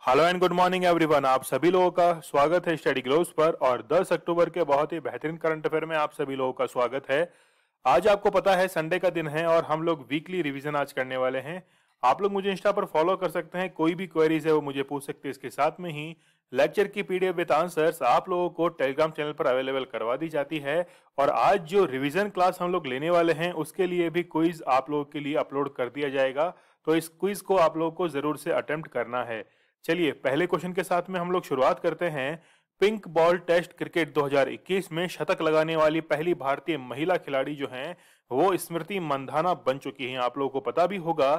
Hello and good morning everyone. आप सभी लोगों का स्वागत है स्टडी ग्लोब्स पर और 10 अक्टूबर के बहुत ही बेहतरीन करंट अफेयर में आप सभी लोगों का स्वागत है। आज आपको पता है संडे का दिन है और हम लोग वीकली रिवीजन आज करने वाले हैं। आप लोग मुझे इंस्टा पर फॉलो कर सकते हैं, कोई भी क्वेरीज है वो मुझे पूछ सकते हैं। इसके साथ में ही लेक्चर की पीडीएफ विद आंसर्स आप लोगों को टेलीग्राम चैनल पर अवेलेबल करवा दी जाती है। और आज जो रिवीजन क्लास हम लोग लेने वाले हैं उसके लिए भी क्विज आप लोगों के लिए अपलोड कर दिया जाएगा, तो इस क्विज को आप लोगों को जरूर से अटेम्प्ट करना है। चलिए पहले क्वेश्चन के साथ में हम लोग शुरुआत करते हैं। पिंक बॉल टेस्ट क्रिकेट 2021 में शतक लगाने वाली पहली भारतीय महिला खिलाड़ी जो हैं वो स्मृति मंधाना बन चुकी हैं। आप लोगों को पता भी होगा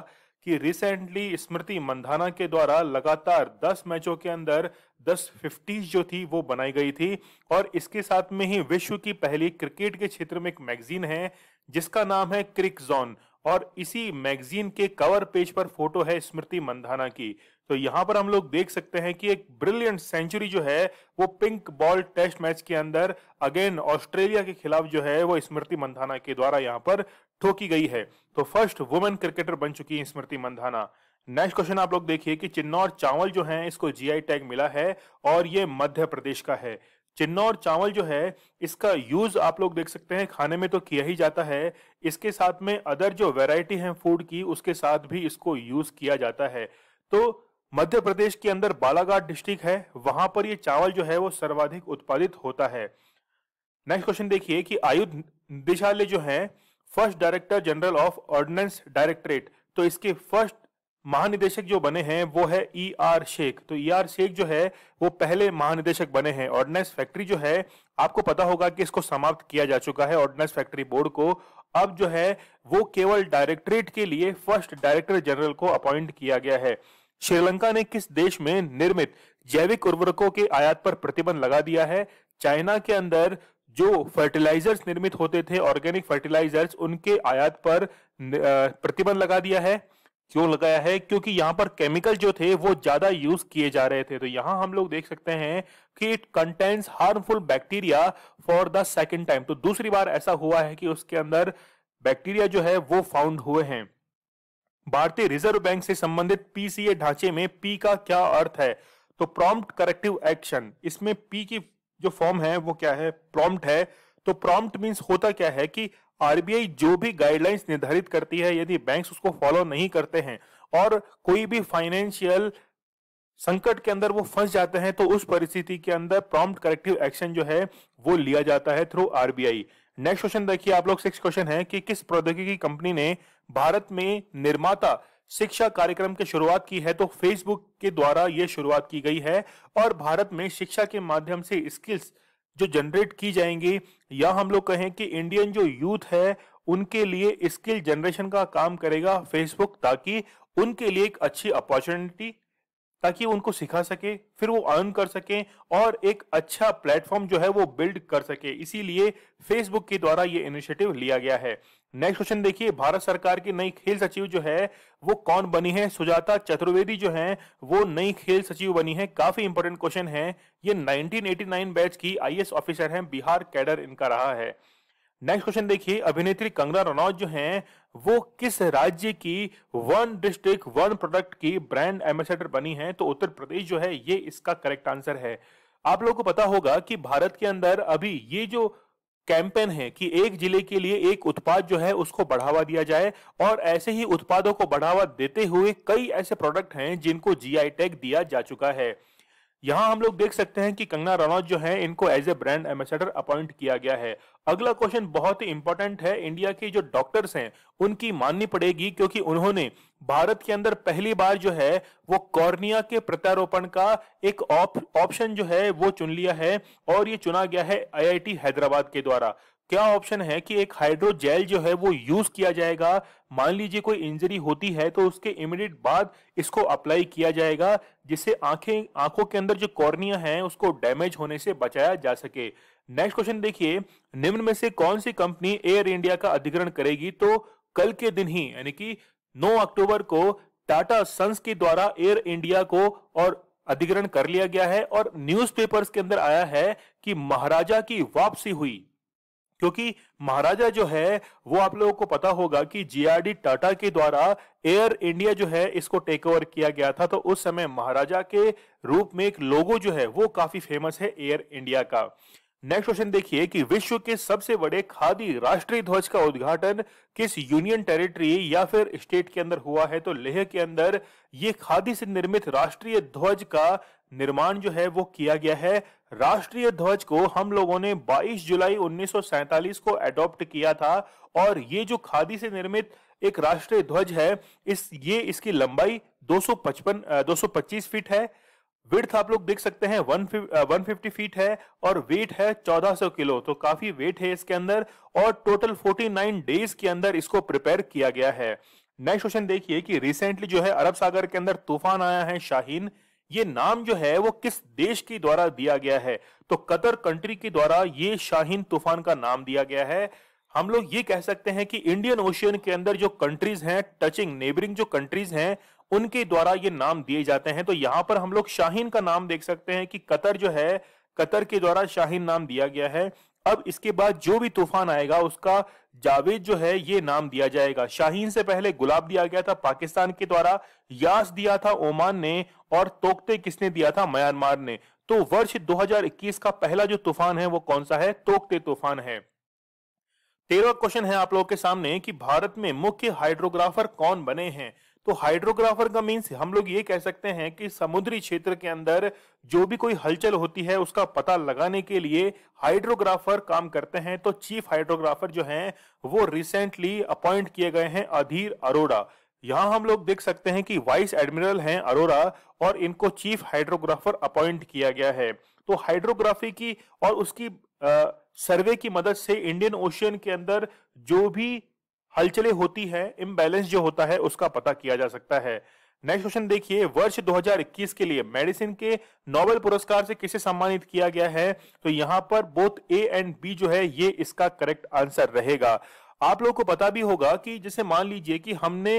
कि रिसेंटली स्मृति मंधाना के द्वारा लगातार 10 मैचों के अंदर 10 50s जो थी वो बनाई गई थी। और इसके साथ में ही विश्व की पहली क्रिकेट के क्षेत्र में एक मैगजीन है जिसका नाम है क्रिक जोन, और इसी मैगजीन के कवर पेज पर फोटो है स्मृति मंधाना की। तो यहां पर हम लोग देख सकते हैं कि एक ब्रिलियंट सेंचुरी जो है वो पिंक बॉल टेस्ट मैच के अंदर अगेन ऑस्ट्रेलिया के खिलाफ जो है वो स्मृति मंधाना के द्वारा यहां पर ठोकी गई है। तो फर्स्ट वुमेन क्रिकेटर बन चुकी है स्मृति मंधाना। नेक्स्ट क्वेश्चन आप लोग देखिए कि चिन्नौर चावल जो है इसको जीआई टैग मिला है और ये मध्य प्रदेश का है। चिन्नौर चावल जो है इसका यूज आप लोग देख सकते हैं खाने में तो किया ही जाता है, इसके साथ में अदर जो वैरायटी है फूड की उसके साथ भी इसको यूज किया जाता है। तो मध्य प्रदेश के अंदर बालाघाट डिस्ट्रिक्ट है, वहां पर ये चावल जो है वो सर्वाधिक उत्पादित होता है। नेक्स्ट क्वेश्चन देखिए कि आयुध निदेशालय जो है first director general of ordnance directorate, तो इसके फर्स्ट महानिदेशक जो बने हैं वो है ई आर शेख। तो ई आर शेख जो है वो पहले महानिदेशक बने हैं। ऑर्डिनेंस फैक्ट्री जो है आपको पता होगा कि इसको समाप्त किया जा चुका है ऑर्डिनेंस फैक्ट्री बोर्ड को। अब जो है वो केवल डायरेक्टरेट के लिए फर्स्ट डायरेक्टर जनरल को अपॉइंट किया गया है। श्रीलंका ने किस देश में निर्मित जैविक उर्वरकों के आयात पर प्रतिबंध लगा दिया है? चाइना के अंदर जो फर्टिलाइजर्स निर्मित होते थे ऑर्गेनिक फर्टिलाइजर्स उनके आयात पर प्रतिबंध लगा दिया है। क्यों लगाया है? क्योंकि यहां पर केमिकल जो थे वो ज्यादा यूज किए जा रहे थे। तो यहां हम लोग देख सकते हैं कि it contains harmful bacteria for the second time, तो दूसरी बार ऐसा हुआ है कि उसके अंदर बैक्टीरिया जो है वो फाउंड हुए हैं। भारतीय रिजर्व बैंक से संबंधित पीसीए ढांचे में पी का क्या अर्थ है? तो प्रॉम्प्ट करेक्टिव एक्शन। इसमें पी की जो फॉर्म है वो क्या है? प्रॉम्प्ट है। तो प्रॉम्प्ट मींस होता क्या है कि आरबीआई जो भी गाइडलाइंस निर्धारित करती है यदि बैंक्स उसको फॉलो नहीं करते हैं और कोई भी फाइनेंशियल संकट के अंदर वो फंस जाते हैं तो उस परिस्थिति के अंदर प्रॉम्प्ट करेक्टिव एक्शन जो है वो लिया जाता है थ्रू आरबीआई। नेक्स्ट क्वेश्चन देखिए आप लोग, 6 क्वेश्चन है कि किस प्रौद्योगिकी कंपनी ने भारत में निर्माता शिक्षा कार्यक्रम की शुरुआत की है? तो फेसबुक के द्वारा यह शुरुआत की गई है और भारत में शिक्षा के माध्यम से स्किल्स जो जनरेट की जाएंगी, या हम लोग कहें कि इंडियन जो यूथ है उनके लिए स्किल जनरेशन का काम करेगा फेसबुक, ताकि उनके लिए एक अच्छी अपॉर्चुनिटी, ताकि उनको सिखा सके, फिर वो अर्न कर सके और एक अच्छा प्लेटफॉर्म जो है वो बिल्ड कर सके। इसीलिए फेसबुक के द्वारा ये इनिशिएटिव लिया गया है। नेक्स्ट क्वेश्चन देखिए, भारत सरकार की नई खेल सचिव जो है वो कौन बनी है? सुजाता चतुर्वेदी जो है वो नई खेल सचिव बनी है। काफी इंपॉर्टेंट क्वेश्चन है ये। 1989 बैच की आईएएस ऑफिसर हैं, बिहार कैडर इनका रहा है। नेक्स्ट क्वेश्चन देखिए, अभिनेत्री कंगना रनौत जो हैं वो किस राज्य की वन डिस्ट्रिक्ट वन प्रोडक्ट की ब्रांड एम्बेसडर बनी है? तो उत्तर प्रदेश जो है ये इसका करेक्ट आंसर है। आप लोगों को पता होगा कि भारत के अंदर अभी ये जो कैंपेन है कि एक जिले के लिए एक उत्पाद जो है उसको बढ़ावा दिया जाए, और ऐसे ही उत्पादों को बढ़ावा देते हुए कई ऐसे प्रोडक्ट हैं जिनको जीआई टैग दिया जा चुका है। यहां हम लोग देख सकते हैं कि कंगना रनौत जो है इनको as a brand ambassador appoint किया गया है। अगला क्वेश्चन बहुत ही इंपॉर्टेंट है। इंडिया के जो डॉक्टर्स हैं उनकी माननी पड़ेगी, क्योंकि उन्होंने भारत के अंदर पहली बार जो है वो कॉर्निया के प्रत्यारोपण का एक ऑप्शन जो है वो चुन लिया है, और ये चुना गया है आईआईटी हैदराबाद के द्वारा। क्या ऑप्शन है कि एक हाइड्रोजेल जो है वो यूज किया जाएगा। मान लीजिए कोई इंजरी होती है तो उसके इमीडिएट बाद इसको अप्लाई किया जाएगा, जिससे आंखों के अंदर जो कॉर्निया है उसको डैमेज होने से बचाया जा सके। नेक्स्ट क्वेश्चन देखिए, निम्न में से कौन सी कंपनी एयर इंडिया का अधिग्रहण करेगी? तो कल के दिन ही यानी कि 9 अक्टूबर को टाटा सन्स के द्वारा एयर इंडिया को और अधिग्रहण कर लिया गया है, और न्यूज़पेपर्स के अंदर आया है कि महाराजा की वापसी हुई। क्योंकि महाराजा जो है वो आप लोगों को पता होगा कि जीआरडी टाटा के द्वारा एयर इंडिया जो है इसको टेक ओवर किया गया था। तो उस समय महाराजा के रूप में एक लोगो जो है वो काफी फेमस है एयर इंडिया का। नेक्स्ट क्वेश्चन देखिए कि विश्व के सबसे बड़े खादी राष्ट्रीय ध्वज का उद्घाटन किस यूनियन टेरिटरी या फिर स्टेट के अंदर हुआ है? तो लेह के अंदर ये खादी से निर्मित राष्ट्रीय ध्वज का निर्माण जो है वो किया गया है। राष्ट्रीय ध्वज को हम लोगों ने 22 जुलाई 1947 को अडॉप्ट किया था और ये जो खादी से निर्मित एक राष्ट्रीय ध्वज है इसकी लंबाई 225 फीट है। विड्थ आप लोग देख सकते हैं 150 फीट है और वेट है 1400 किलो। तो काफी वेट है इसके अंदर और टोटल 49 डेज के अंदर इसको प्रिपेयर किया गया है। नेक्स्ट क्वेश्चन देखिए कि रिसेंटली जो है अरब सागर के अंदर तूफान आया है शाहीन, ये नाम जो है वो किस देश के द्वारा दिया गया है? तो कतर कंट्री के द्वारा ये शाहीन तूफान का नाम दिया गया है। हम लोग ये कह सकते हैं कि इंडियन ओशियन के अंदर जो कंट्रीज हैं, टचिंग नेबरिंग जो कंट्रीज हैं, उनके द्वारा ये नाम दिए जाते हैं। तो यहां पर हम लोग शाहीन का नाम देख सकते हैं कि कतर जो है, कतर के द्वारा शाहीन नाम दिया गया है। अब इसके बाद जो भी तूफान आएगा उसका जावेद जो है ये नाम दिया जाएगा। शाहीन से पहले गुलाब दिया गया था पाकिस्तान के द्वारा, यास दिया था ओमान ने और तोकते किसने दिया था? म्यांमार ने। तो वर्ष 2021 का पहला जो तूफान है वो कौन सा है? तोकते तूफान है। 13वां क्वेश्चन है आप लोगों के सामने कि भारत में मुख्य हाइड्रोग्राफर कौन बने हैं? तो हाइड्रोग्राफर का मीन्स हम लोग ये कह सकते हैं कि समुद्री क्षेत्र के अंदर जो भी कोई हलचल होती है उसका पता लगाने के लिए हाइड्रोग्राफर काम करते हैं। तो चीफ हाइड्रोग्राफर जो हैं वो रिसेंटली अपॉइंट किए गए हैं अधीर अरोड़ा। यहां हम लोग देख सकते हैं कि वाइस एडमिरल हैं अरोड़ा और इनको चीफ हाइड्रोग्राफर अपॉइंट किया गया है। तो हाइड्रोग्राफी की और उसकी सर्वे की मदद से इंडियन ओशियन के अंदर जो भी हलचलें होती है, इम्बैलेंस जो होता है, उसका पता किया जा सकता है। नेक्स्ट क्वेश्चन देखिए, वर्ष 2021 के लिए मेडिसिन के नोबेल पुरस्कार से किसे सम्मानित किया गया है? तो यहां पर बोथ ए एंड बी जो है ये इसका करेक्ट आंसर रहेगा। आप लोगों को पता भी होगा कि जैसे मान लीजिए कि हमने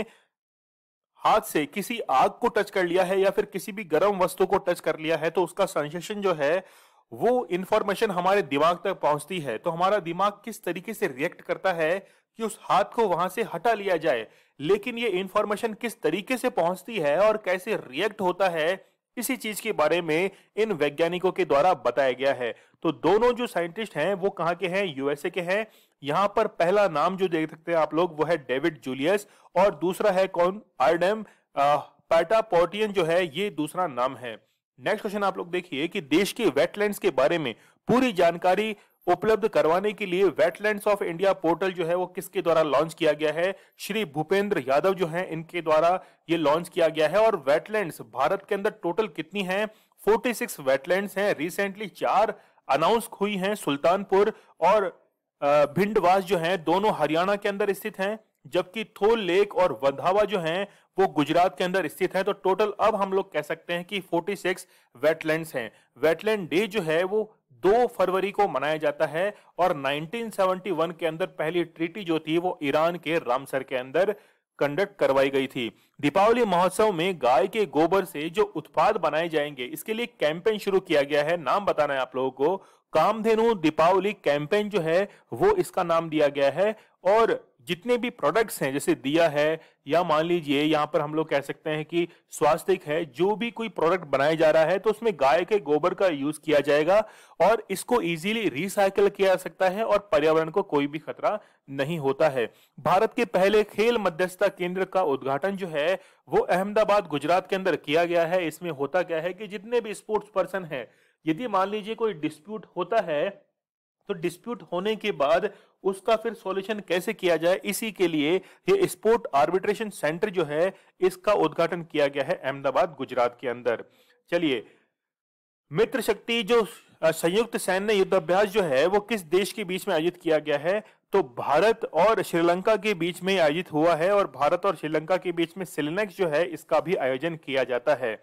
हाथ से किसी आग को टच कर लिया है या फिर किसी भी गर्म वस्तु को टच कर लिया है तो उसका सेंसेशन जो है वो इंफॉर्मेशन हमारे दिमाग तक पहुंचती है। तो हमारा दिमाग किस तरीके से रिएक्ट करता है कि उस हाथ को वहां से हटा लिया जाए, लेकिन ये इंफॉर्मेशन किस तरीके से पहुंचती है और कैसे रिएक्ट होता है, इसी चीज के बारे में इन वैज्ञानिकों के द्वारा बताया गया है। तो दोनों जो साइंटिस्ट हैं वो कहां के हैं? यूएसए के हैं। यहां पर पहला नाम जो देख सकते हैं आप लोग वो है डेविड जूलियस और दूसरा है कौन? आर्डेम पैटापोर्टियन जो है ये दूसरा नाम है। नेक्स्ट क्वेश्चन आप लोग देखिए कि देश के वेटलैंड्स के बारे में पूरी जानकारी उपलब्ध करवाने के लिए वेटलैंड्स ऑफ इंडिया पोर्टल जो है वो किसके द्वारा लॉन्च किया गया है? श्री भूपेंद्र यादव जो हैं इनके द्वारा ये लॉन्च किया गया है। और वेटलैंड्स भारत के अंदर टोटल कितनी हैं? 46 वेटलैंड्स हैं। रिसेंटली 4 अनाउंस हुई हैं, सुल्तानपुर और भिंडवास जो हैं दोनों हरियाणा के अंदर स्थित हैं, जबकि थोल लेक और वंधावा जो हैं वो गुजरात के अंदर स्थित है। तो टोटल अब हम लोग कह सकते हैं कि 46 वेटलैंड्स हैं। वेटलैंड डे जो है वो 2 फरवरी को मनाया जाता है और 1971 के अंदर पहली ट्रीटी जो थी वो ईरान के रामसर के अंदर कंडक्ट करवाई गई थी। दीपावली महोत्सव में गाय के गोबर से जो उत्पाद बनाए जाएंगे इसके लिए कैंपेन शुरू किया गया है। नाम बताना है आप लोगों को, कामधेनु दीपावली कैंपेन जो है वो इसका नाम दिया गया है। और जितने भी प्रोडक्ट्स हैं जैसे दिया है या मान लीजिए यहां पर हम लोग कह सकते हैं कि स्वास्तिक है, जो भी कोई प्रोडक्ट बनाया जा रहा है तो उसमें गाय के गोबर का यूज किया जाएगा और इसको इजीली रिसाइकल किया जा सकता है और पर्यावरण को कोई भी खतरा नहीं होता है। भारत के पहले खेल मध्यस्थता केंद्र का उद्घाटन जो है वो अहमदाबाद गुजरात के अंदर किया गया है। इसमें होता क्या है कि जितने भी स्पोर्ट्स पर्सन है, यदि मान लीजिए कोई डिस्प्यूट होता है तो डिस्प्यूट होने के बाद उसका फिर सॉल्यूशन कैसे किया जाए, इसी के लिए ये स्पोर्ट आर्बिट्रेशन सेंटर जो है इसका उद्घाटन किया गया है अहमदाबाद गुजरात के अंदर। चलिए, मित्र शक्ति जो संयुक्त सैन्य युद्धाभ्यास जो है वो किस देश के बीच में आयोजित किया गया है? तो भारत और श्रीलंका के बीच में आयोजित हुआ है और भारत और श्रीलंका के बीच में सिलनेक्स जो है इसका भी आयोजन किया जाता है।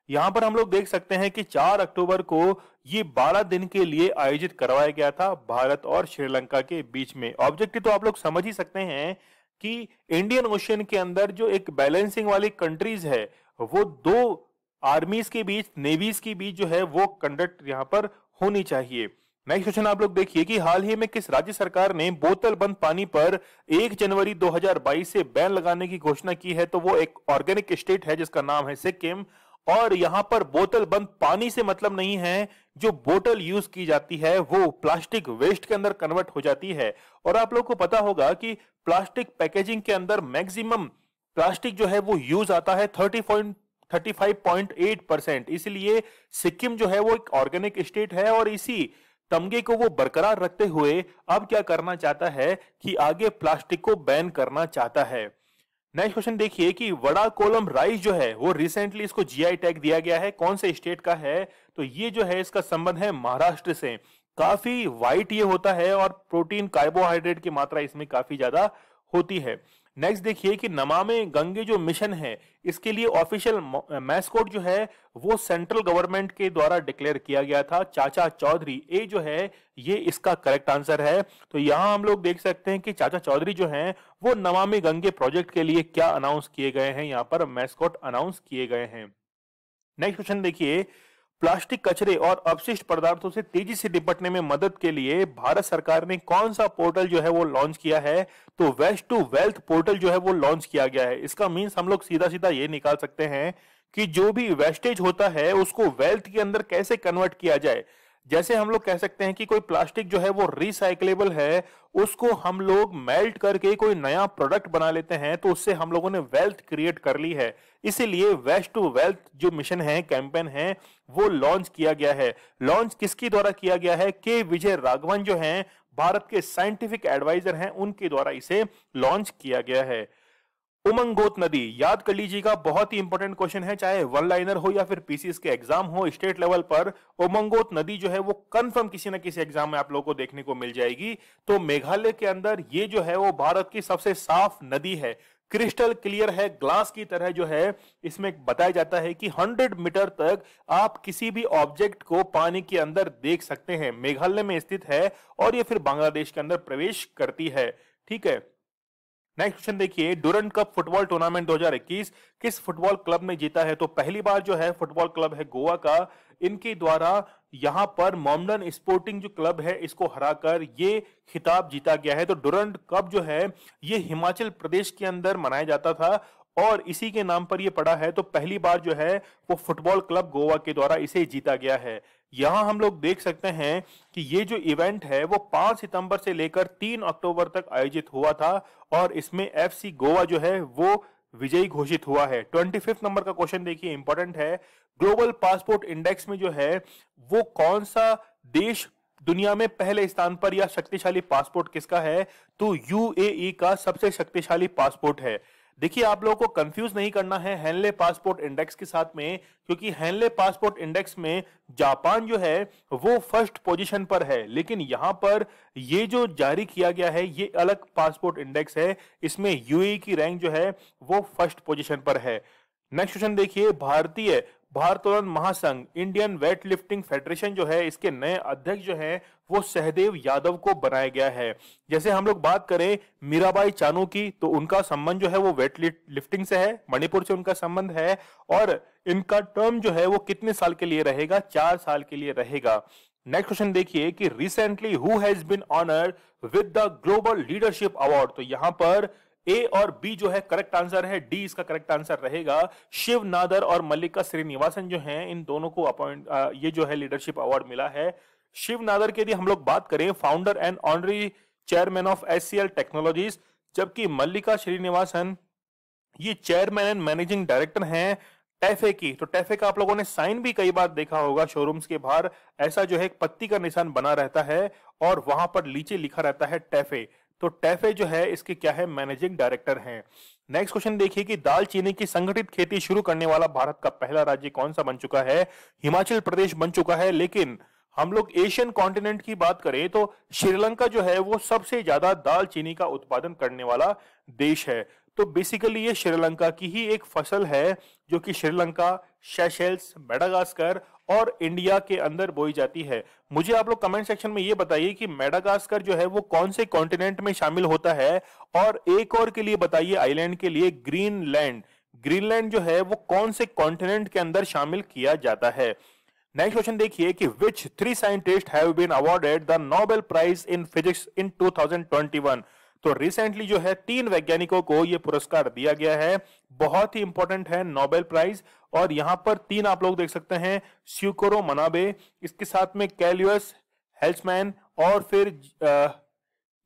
यहां पर हम लोग देख सकते हैं कि 4 अक्टूबर को ये 12 दिन के लिए आयोजित करवाया गया था भारत और श्रीलंका के बीच में। ऑब्जेक्टिव तो आप लोग समझ ही सकते हैं कि इंडियन ओशियन के अंदर जो एक बैलेंसिंग वाली कंट्रीज है वो 2 आर्मीज के बीच, नेवीज के बीच जो है वो कंडक्ट यहां पर होनी चाहिए। नेक्स्ट क्वेश्चन आप लोग देखिए कि हाल ही में किस राज्य सरकार ने बोतल बंद पानी पर 1 जनवरी 2022 से बैन लगाने की घोषणा की है। तो वो एक ऑर्गेनिक स्टेट है जिसका नाम है सिक्किम। और यहां पर बोतल बंद पानी से मतलब नहीं है, जो बोतल यूज की जाती है वो प्लास्टिक वेस्ट के अंदर कन्वर्ट हो जाती है। और आप लोग को पता होगा कि प्लास्टिक पैकेजिंग के अंदर मैक्सिमम प्लास्टिक जो है वो यूज आता है 35.8%। इसलिए सिक्किम जो है वो एक ऑर्गेनिक स्टेट है और इसी तमगे को वो बरकरार रखते हुए अब क्या करना चाहता है कि आगे प्लास्टिक को बैन करना चाहता है। नेक्स्ट क्वेश्चन देखिए कि वड़ा कोलम राइस जो है वो रिसेंटली इसको जीआई टैग दिया गया है, कौन से स्टेट का है? तो ये जो है इसका संबंध है महाराष्ट्र से। काफी वाइट ये होता है और प्रोटीन कार्बोहाइड्रेट की मात्रा इसमें काफी ज्यादा होती है। नेक्स्ट देखिए कि नमामि गंगे जो मिशन है इसके लिए ऑफिशियल मैस्कॉट जो है वो सेंट्रल गवर्नमेंट के द्वारा डिक्लेयर किया गया था चाचा चौधरी। ए जो है ये इसका करेक्ट आंसर है। तो यहां हम लोग देख सकते हैं कि चाचा चौधरी जो हैं वो नमामि गंगे प्रोजेक्ट के लिए क्या अनाउंस किए गए हैं, यहां पर मैस्कॉट अनाउंस किए गए हैं। नेक्स्ट क्वेश्चन देखिए, प्लास्टिक कचरे और अपशिष्ट पदार्थों से तेजी से निपटने में मदद के लिए भारत सरकार ने कौन सा पोर्टल जो है वो लॉन्च किया है? तो वेस्ट टू वेल्थ पोर्टल जो है वो लॉन्च किया गया है। इसका मीन्स हम लोग सीधा सीधा ये निकाल सकते हैं कि जो भी वेस्टेज होता है उसको वेल्थ के अंदर कैसे कन्वर्ट किया जाए। जैसे हम लोग कह सकते हैं कि कोई प्लास्टिक जो है वो रिसाइक्लेबल है, उसको हम लोग मेल्ट करके कोई नया प्रोडक्ट बना लेते हैं, तो उससे हम लोगों ने वेल्थ क्रिएट कर ली है। इसीलिए वेस्ट टू वेल्थ जो मिशन है, कैंपेन है, वो लॉन्च किया गया है। लॉन्च किसके द्वारा किया गया है? के विजय राघवन जो हैं भारत के साइंटिफिक एडवाइजर हैं, उनके द्वारा इसे लॉन्च किया गया है। उमंगोत नदी याद कर लीजिएगा, बहुत ही इंपॉर्टेंट क्वेश्चन है, चाहे वन लाइनर हो या फिर पीसीएस के एग्जाम हो स्टेट लेवल पर। उमंगोत नदी जो है वो कंफर्म किसी ना किसी एग्जाम में आप लोगों को देखने को मिल जाएगी। तो मेघालय के अंदर ये जो है वो भारत की सबसे साफ नदी है, क्रिस्टल क्लियर है, ग्लास की तरह जो है। इसमें बताया जाता है कि 100 मीटर तक आप किसी भी ऑब्जेक्ट को पानी के अंदर देख सकते हैं। मेघालय में स्थित है और ये फिर बांग्लादेश के अंदर प्रवेश करती है। ठीक है, नेक्स्ट क्वेश्चन देखिए, डुरंड कप फुटबॉल टूर्नामेंट 2021 किस फुटबॉल क्लब ने जीता है? तो पहली बार जो है फुटबॉल क्लब है गोवा का, इनके द्वारा यहां पर मोमडन स्पोर्टिंग जो क्लब है इसको हराकर ये खिताब जीता गया है। तो डुरंड कप जो है ये हिमाचल प्रदेश के अंदर मनाया जाता था और इसी के नाम पर ये पड़ा है। तो पहली बार जो है वो फुटबॉल क्लब गोवा के द्वारा इसे जीता गया है। यहां हम लोग देख सकते हैं कि ये जो इवेंट है वो 5 सितंबर से लेकर 3 अक्टूबर तक आयोजित हुआ था और इसमें एफसी गोवा जो है वो विजयी घोषित हुआ है। 25 नंबर का क्वेश्चन देखिए, इंपॉर्टेंट है। ग्लोबल पासपोर्ट इंडेक्स में जो है वो कौन सा देश दुनिया में पहले स्थान पर या शक्तिशाली पासपोर्ट किसका है? तो यूएई का सबसे शक्तिशाली पासपोर्ट है। देखिए, आप लोगों को कंफ्यूज नहीं करना है हेनले पासपोर्ट इंडेक्स के साथ में, क्योंकि हेनले पासपोर्ट इंडेक्स में जापान जो है वो फर्स्ट पोजीशन पर है, लेकिन यहां पर ये जो जारी किया गया है ये अलग पासपोर्ट इंडेक्स है, इसमें यूएई की रैंक जो है वो फर्स्ट पोजीशन पर है। नेक्स्ट क्वेश्चन देखिए, भारतीय भारोत्तोलन महासंघ इंडियन वेट लिफ्टिंग फेडरेशन जो है इसके नए अध्यक्ष जो है वो सहदेव यादव को बनाया गया है। जैसे हम लोग बात करें मीराबाई चानू की, तो उनका संबंध जो है वो वेट लिफ्टिंग से है, मणिपुर से उनका संबंध है और इनका टर्म जो है वो कितने साल के लिए रहेगा? 4 साल के लिए रहेगा। नेक्स्ट क्वेश्चन देखिए कि recently who has been honoured with the global leadership award? तो यहां पर ए और बी जो है करेक्ट आंसर है, डी इसका करेक्ट आंसर रहेगा। शिव नादर और मल्लिका श्रीनिवासन जो हैं इन दोनों को ये जो है लीडरशिप अवार्ड मिला है। शिव नादर के लिए हम लोग बात करें, founder and honorary chairman of HCL Technologies, जबकि मल्लिका श्रीनिवासन ये चेयरमैन एंड मैनेजिंग डायरेक्टर हैं टैफे की। तो टैफे का आप लोगों ने साइन भी कई बार देखा होगा शोरूम्स के बाहर, ऐसा जो है एक पत्ती का निशान बना रहता है और वहां पर नीचे लिखा रहता है टैफे। तो टैफे जो है इसके क्या है? मैनेजिंग डायरेक्टर हैं। नेक्स्ट क्वेश्चन देखिए कि दालचीनी की संगठित खेती शुरू करने वाला भारत का पहला राज्य कौन सा बन चुका है? हिमाचल प्रदेश बन चुका है, लेकिन हम लोग एशियन कॉन्टिनेंट की बात करें तो श्रीलंका जो है वो सबसे ज्यादा दालचीनी का उत्पादन करने वाला देश है। तो बेसिकली ये श्रीलंका की ही एक फसल है जो कि श्रीलंका, सेशेल्स, मेडागास्कर और इंडिया के अंदर बोई जाती है। मुझे आप लोग कमेंट सेक्शन में ये बताइए कि मेडागास्कर जो है वो कौन से कॉन्टिनेंट में शामिल होता है, और एक और के लिए बताइए आइलैंड के लिए ग्रीनलैंड। ग्रीनलैंड जो है वो कौन से कॉन्टिनेंट के अंदर शामिल किया जाता है? नेक्स्ट क्वेश्चन देखिए कि which three scientist have been awarded the Nobel prize in physics in 2021। तो रिसेंटली जो है 3 वैज्ञानिकों को यह पुरस्कार दिया गया है। बहुत ही इंपॉर्टेंट है नोबेल प्राइज। और यहां पर 3 आप लोग देख सकते हैं, स्यूकोरो मनाबे, इसके साथ में कैलियस हेल्समैन और फिर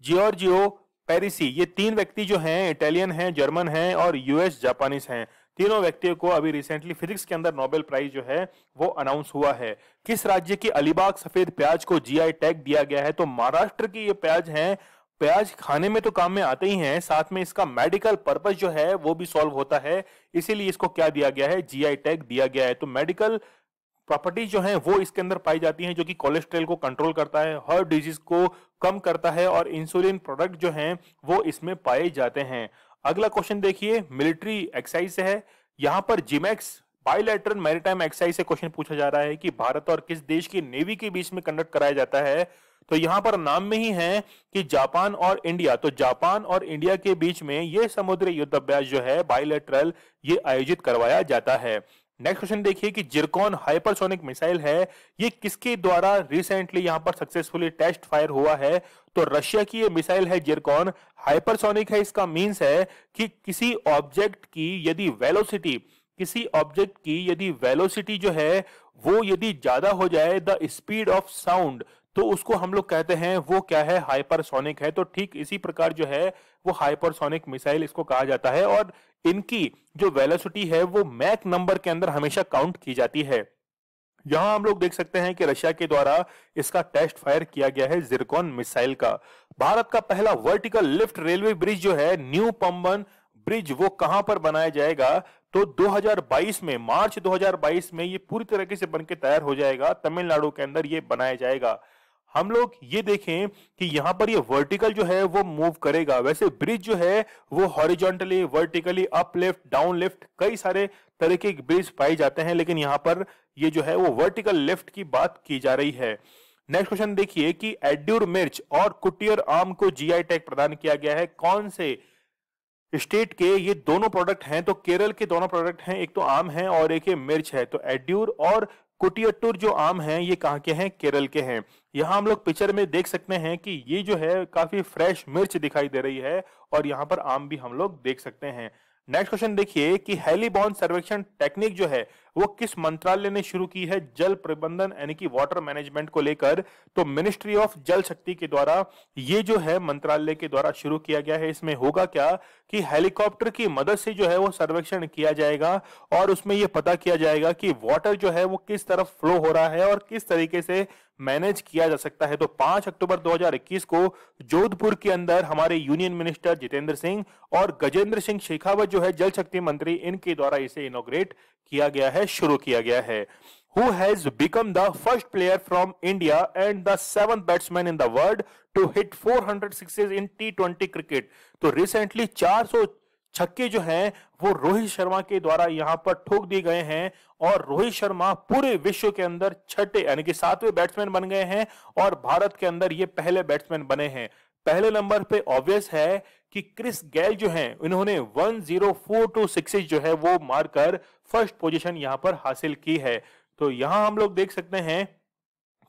जियोर्जियो पेरिसी। ये 3 व्यक्ति जो हैं इटालियन हैं, जर्मन हैं और यूएस जापानीज हैं। तीनों व्यक्तियों को अभी रिसेंटली फिजिक्स के अंदर नोबेल प्राइज जो है वो अनाउंस हुआ है। किस राज्य के अलीबाग सफेद प्याज को जीआई टैग दिया गया है? तो महाराष्ट्र की ये प्याज हैं। प्याज खाने में तो काम में आते ही हैं, साथ में इसका मेडिकल पर्पस जो है वो भी सॉल्व होता है, इसीलिए इसको क्या दिया गया है? जीआई टैग दिया गया है। तो मेडिकल प्रॉपर्टीज जो हैं वो इसके अंदर पाई जाती हैं, जो कि कोलेस्ट्रॉल को कंट्रोल करता है, हार्ट डिजीज को कम करता है और इंसुलिन प्रोडक्ट जो हैं वो इसमें पाए जाते हैं। अगला क्वेश्चन देखिए, मिलिट्री एक्सरसाइज से है। यहां पर जिमेक्स बायलैटरल मैरीटाइम एक्सरसाइज से क्वेश्चन पूछा जा रहा है कि भारत और किस देश की नेवी के बीच में कंडक्ट कराया जाता है। तो यहां पर नाम में ही है कि जापान और इंडिया। तो जापान और इंडिया के बीच में ये समुद्री युद्ध अभ्यास जो है बायलैटरल ये आयोजित करवाया जाता है। नेक्स्ट क्वेश्चन देखिए कि जिरकॉन हाइपरसोनिक मिसाइल है, ये किसके द्वारा रिसेंटली यहां पर सक्सेसफुली टेस्ट फायर हुआ है? तो रशिया की ये मिसाइल है जिरकॉन। हाइपरसोनिक है, इसका मींस है कि किसी ऑब्जेक्ट की यदि वेलोसिटी जो है वो यदि ज्यादा हो जाए द स्पीड ऑफ साउंड, तो उसको हम लोग कहते हैं वो क्या है? हाइपरसोनिक है। तो ठीक इसी प्रकार जो है वो हाइपरसोनिक मिसाइल इसको कहा जाता है और इनकी जो वेलोसिटी है वो मैक नंबर के अंदर हमेशा काउंट की जाती है। यहां हम लोग देख सकते हैं कि रशिया के द्वारा इसका टेस्ट फायर किया गया है जिरकॉन मिसाइल का। भारत का पहला वर्टिकल लिफ्ट रेलवे ब्रिज जो है न्यू पंबन ब्रिज, वो कहां पर बनाया जाएगा? तो 2022 में, मार्च 2022 में ये पूरी तरीके से बनके तैयार हो जाएगा। तमिलनाडु के अंदर ये बनाया जाएगा। हम लोग ये देखें कि यहां पर ये वर्टिकल जो है वो मूव करेगा। वैसे ब्रिज जो है वो horizontally, vertically, up lift, down lift, कई सारे तरह के ब्रिज पाए जाते हैं, लेकिन यहां पर ये जो है वो वर्टिकल लिफ्ट की बात की जा रही है। नेक्स्ट क्वेश्चन देखिए कि एड्यूर मिर्च और कुटियर आम को जीआई टैग प्रदान किया गया है। कौन से स्टेट के ये दोनों प्रोडक्ट हैं? तो केरल के दोनों प्रोडक्ट हैं, एक तो आम है और एक ये मिर्च है। तो एड्यूर और कुटियट्टूर जो आम हैं ये कहाँ के हैं? केरल के हैं। यहाँ हम लोग पिक्चर में देख सकते हैं कि ये जो है काफी फ्रेश मिर्च दिखाई दे रही है और यहाँ पर आम भी हम लोग देख सकते हैं। नेक्स्ट क्वेश्चन देखिए कि हेलीबॉर्न सर्वेक्षण टेक्निक जो है वो किस मंत्रालय ने शुरू की है जल प्रबंधन यानी कि वाटर मैनेजमेंट को लेकर? तो मिनिस्ट्री ऑफ जल शक्ति के द्वारा ये जो है मंत्रालय के द्वारा शुरू किया गया है। इसमें होगा क्या कि हेलीकॉप्टर की मदद से जो है वो सर्वेक्षण किया जाएगा और उसमें ये पता किया जाएगा कि वाटर जो है वो किस तरफ फ्लो हो रहा है और किस तरीके से मैनेज किया जा सकता है। तो 5 अक्टूबर 2021 को जोधपुर के अंदर हमारे यूनियन मिनिस्टर जितेंद्र सिंह और गजेंद्र सिंह शेखावत जो है जल शक्ति मंत्री, इनके द्वारा इसे इनॉग्रेट किया गया है, शुरू किया गया है। Who has become the first player from India and the 7th batsman in the world to hit 400 sixes in T20 cricket? तो रिसेंटली 400 छक्के जो हैं वो रोहित शर्मा के द्वारा यहां पर ठोक दिए गए हैं और रोहित शर्मा पूरे विश्व के अंदर छठे यानी कि 7वें बैट्समैन बन गए हैं और भारत के अंदर ये पहले बैट्समैन बने हैं। पहले नंबर पे ऑब्वियस है कि क्रिस गेल जो हैं इन्होंने 1042 सिक्सेस जो है वो मारकर फर्स्ट पोजीशन यहां पर हासिल की है। तो यहां हम लोग देख सकते हैं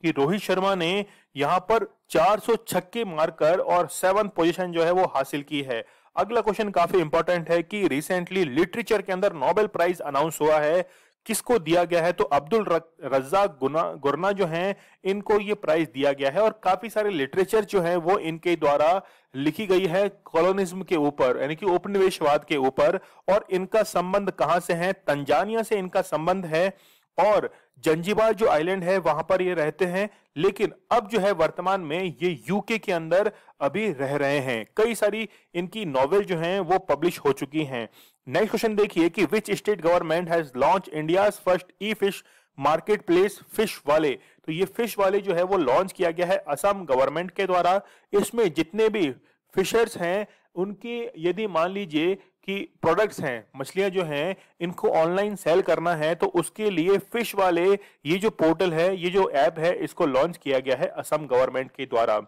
कि रोहित शर्मा ने यहां पर 400 छक्के मारकर और 7th पोजीशन जो है वो हासिल की है। अगला क्वेश्चन काफी इंपॉर्टेंट है कि रिसेंटली लिटरेचर के अंदर नोबेल प्राइज अनाउंस हुआ है, किसको दिया गया है? तो अब्दुल रज्जाक गुरना जो हैं इनको ये प्राइज दिया गया है और काफी सारे लिटरेचर जो है वो इनके द्वारा लिखी गई है कॉलोनिज्म के ऊपर यानी कि उपनिवेशवाद के ऊपर। और इनका संबंध कहां से है? तंजानिया से इनका संबंध है और जंजीबार जो आइलैंड है वहां पर ये रहते हैं, लेकिन अब जो है वर्तमान में ये यूके के अंदर अभी रह रहे हैं। कई सारी इनकी नॉवेल जो हैं वो पब्लिश हो चुकी हैं। नेक्स्ट क्वेश्चन देखिए कि which state government has launch India's first E fish market place fish वाले? तो ये फिश वाले जो है वो लॉन्च किया गया है असम गवर्नमेंट के द्वारा। इसमें जितने भी फिशर्स हैं उनकी यदि मान लीजिए कि प्रोडक्ट्स हैं, मछलियां जो हैं इनको ऑनलाइन सेल करना है तो उसके लिए फिश वाले ये जो पोर्टल है, ये जो ऐप है, इसको लॉन्च किया गया है असम गवर्नमेंट के द्वारा।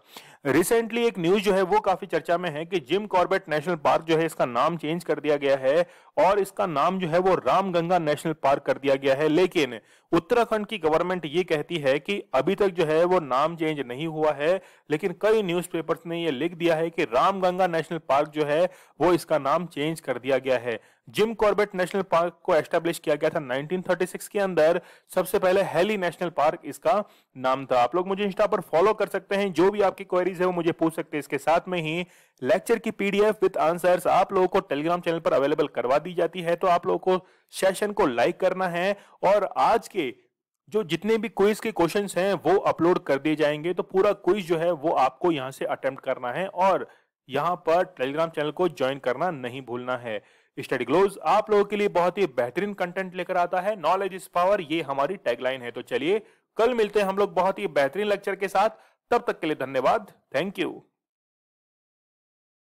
रिसेंटली एक न्यूज जो है वो काफी चर्चा में है कि जिम कॉर्बेट नेशनल पार्क जो है इसका नाम चेंज कर दिया गया है और इसका नाम जो है वो रामगंगा नेशनल पार्क कर दिया गया है, लेकिन उत्तराखंड की गवर्नमेंट ये कहती है कि अभी तक जो है वो नाम चेंज नहीं हुआ है, लेकिन कई न्यूज़पेपर्स ने ये लिख दिया है कि रामगंगा नेशनल पार्क जो है वो इसका नाम चेंज कर दिया गया है। जिम कॉर्बेट नेशनल पार्क को एस्टेब्लिश किया गया था 1936 के अंदर। सबसे पहले हेली नेशनल पार्क इसका नाम था। आप लोग मुझे इंस्टा पर फॉलो कर सकते हैं, जो भी आपकी क्वेरीज है वो मुझे पूछ सकते हैं। इसके साथ में ही लेक्चर की पीडीएफ विद आंसर्स आप लोगों को टेलीग्राम चैनल पर अवेलेबल करवा दी जाती है, तो आप लोगों को सेशन को लाइक करना है और आज के जो जितने भी क्विज के क्वेश्चंस हैं वो अपलोड कर दिए जाएंगे। तो पूरा क्विज जो है वो आपको यहां से अटेम्प्ट करना है और यहां पर टेलीग्राम चैनल को ज्वाइन करना नहीं भूलना है। स्टडी ग्लोव्स आप लोगों के लिए बहुत ही बेहतरीन कंटेंट लेकर आता है। नॉलेज इज पावर, ये हमारी टैगलाइन है। तो चलिए कल मिलते हैं हम लोग बहुत ही बेहतरीन लेक्चर के साथ। तब तक के लिए धन्यवाद। Thank you.